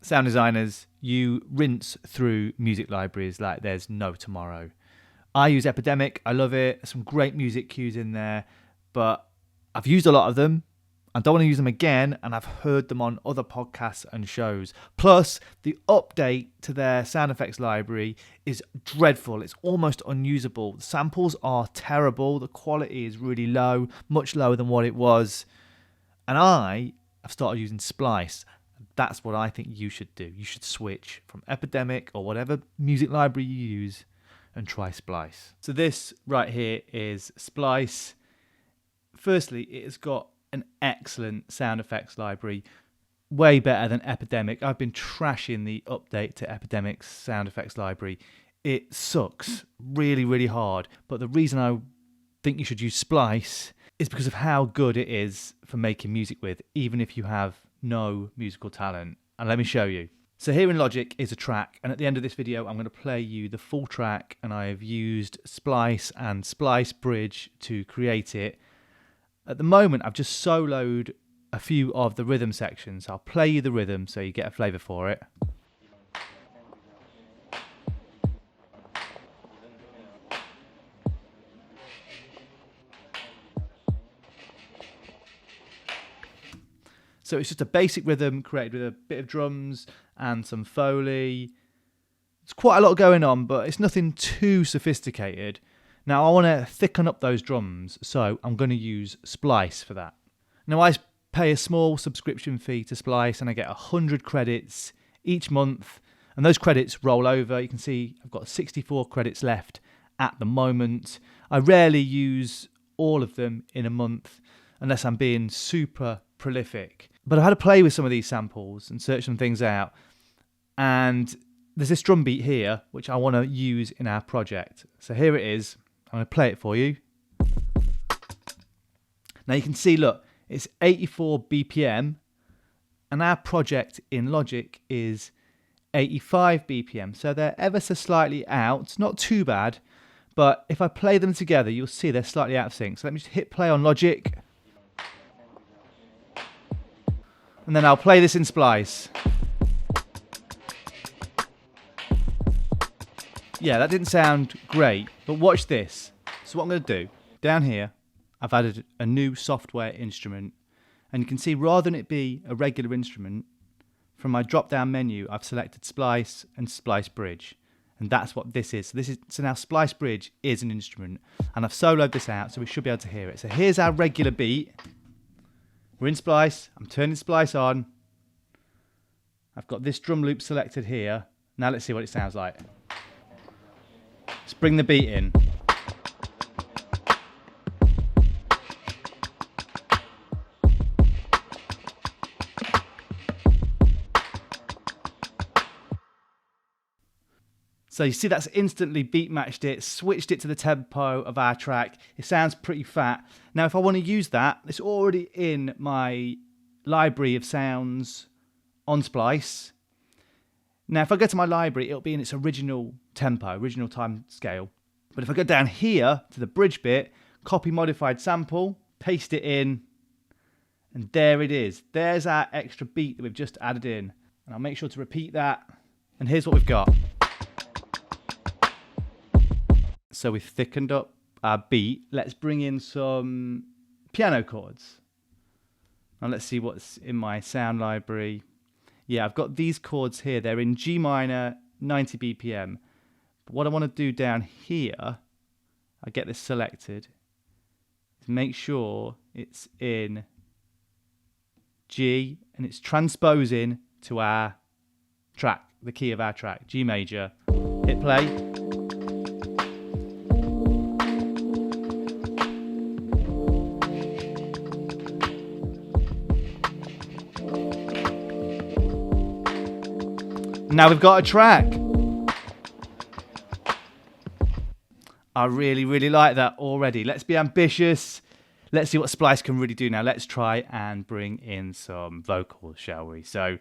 sound designers, you rinse through music libraries like there's no tomorrow. I use Epidemic. I love it. There's some great music cues in there, but I've used a lot of them. I don't want to use them again, and I've heard them on other podcasts and shows. Plus, the update to their sound effects library is dreadful. It's almost unusable. The samples are terrible. The quality is really low, much lower than what it was. And I have started using Splice. That's what I think you should do. You should switch from Epidemic or whatever music library you use and try Splice. So this right here is Splice. Firstly, it has got an excellent sound effects library, way better than Epidemic. I've been trashing the update to Epidemic's sound effects library. It sucks really, really hard. But the reason I think you should use Splice is because of how good it is for making music with, even if you have no musical talent. And let me show you. So here in Logic is a track, and at the end of this video I'm going to play you the full track, and I have used Splice and Splice Bridge to create it. At the moment, I've just soloed a few of the rhythm sections. I'll play you the rhythm so you get a flavour for it. So it's just a basic rhythm created with a bit of drums and some Foley. It's quite a lot going on, but it's nothing too sophisticated. Now I want to thicken up those drums, so I'm going to use Splice for that. Now I pay a small subscription fee to Splice, and I get 100 credits each month, and those credits roll over. You can see I've got 64 credits left at the moment. I rarely use all of them in a month unless I'm being super prolific. But I've had to play with some of these samples and search some things out, and there's this drum beat here which I want to use in our project. So here it is. I'm going to play it for you. Now you can see, look, it's 84 BPM, and our project in Logic is 85 BPM. So they're ever so slightly out, not too bad, but if I play them together, you'll see they're slightly out of sync. So let me just hit play on Logic, and then I'll play this in Splice. Yeah, that didn't sound great, but watch this. So what I'm going to do, down here, I've added a new software instrument, and you can see rather than it be a regular instrument, from my drop-down menu, I've selected Splice and Splice Bridge, and that's what this is. So now Splice Bridge is an instrument, and I've soloed this out, so we should be able to hear it. So here's our regular beat. We're in Splice. I'm turning Splice on. I've got this drum loop selected here. Now let's see what it sounds like. Let's bring the beat in. So you see that's instantly beat matched it, switched it to the tempo of our track. It sounds pretty fat. Now if I want to use that, it's already in my library of sounds on Splice. Now if I go to my library, it'll be in its original tempo, original time scale. But if I go down here to the bridge bit, copy modified sample, paste it in, and there it is. There's our extra beat that we've just added in. And I'll make sure to repeat that. And here's what we've got. So we've thickened up our beat. Let's bring in some piano chords. Now let's see what's in my sound library. Yeah, I've got these chords here. They're in G minor, 90 BPM. But what I want to do down here, I get this selected, is make sure it's in G and it's transposing to our track, the key of our track, G major. Hit play. Now we've got a track. I really, really like that already. Let's be ambitious. Let's see what Splice can really do now. Let's try and bring in some vocals, shall we? So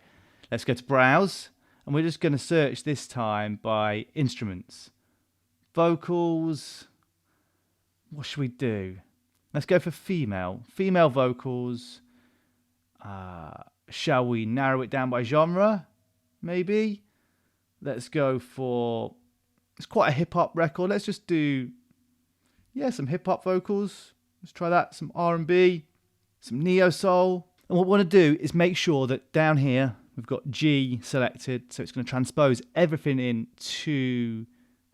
let's go to Browse, and we're just going to search this time by instruments. Vocals. What should we do? Let's go for female. Female vocals. Shall we narrow it down by genre? maybe. Let's go for, it's quite a hip hop record. Let's just do, yeah, some hip hop vocals. Let's try that. Some R&B, some neo soul. And what we want to do is make sure that down here we've got G selected. So it's going to transpose everything into,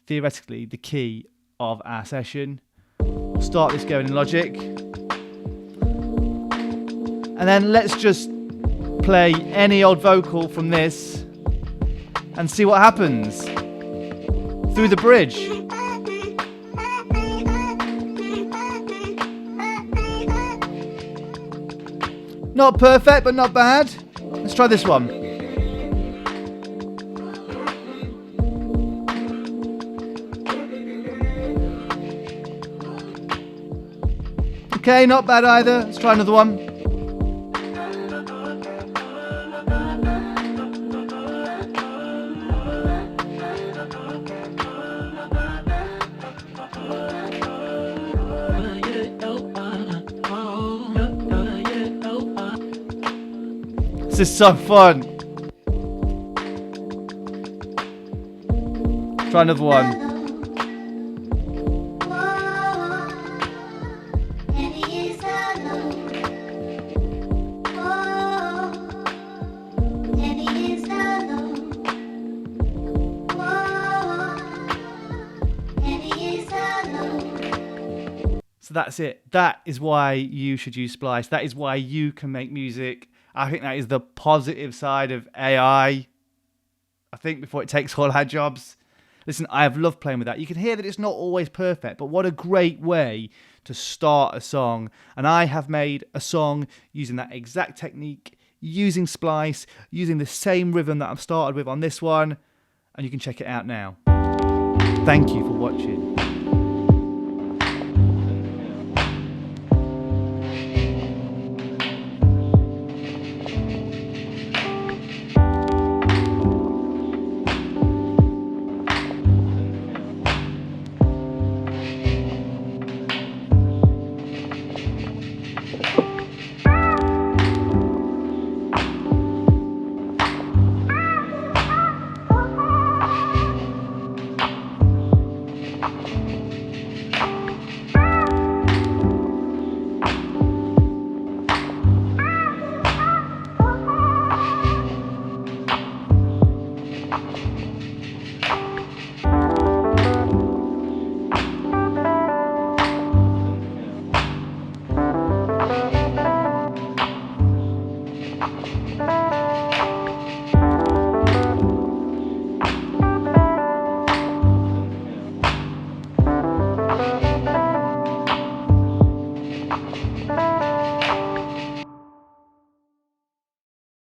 theoretically, the key of our session. We'll start this going in Logic. And then let's just play any old vocal from this and see what happens through the bridge. Not perfect, but not bad. Let's try this one. Okay, not bad either. Let's try another one. This is so fun. Try another one. So that's it. That is why you should use Splice. That is why you can make music. I think that is the positive side of AI. I think before it takes all our jobs. Listen, I have loved playing with that. You can hear that it's not always perfect, but what a great way to start a song. And I have made a song using that exact technique, using Splice, using the same rhythm that I've started with on this one. And you can check it out now. Thank you for watching.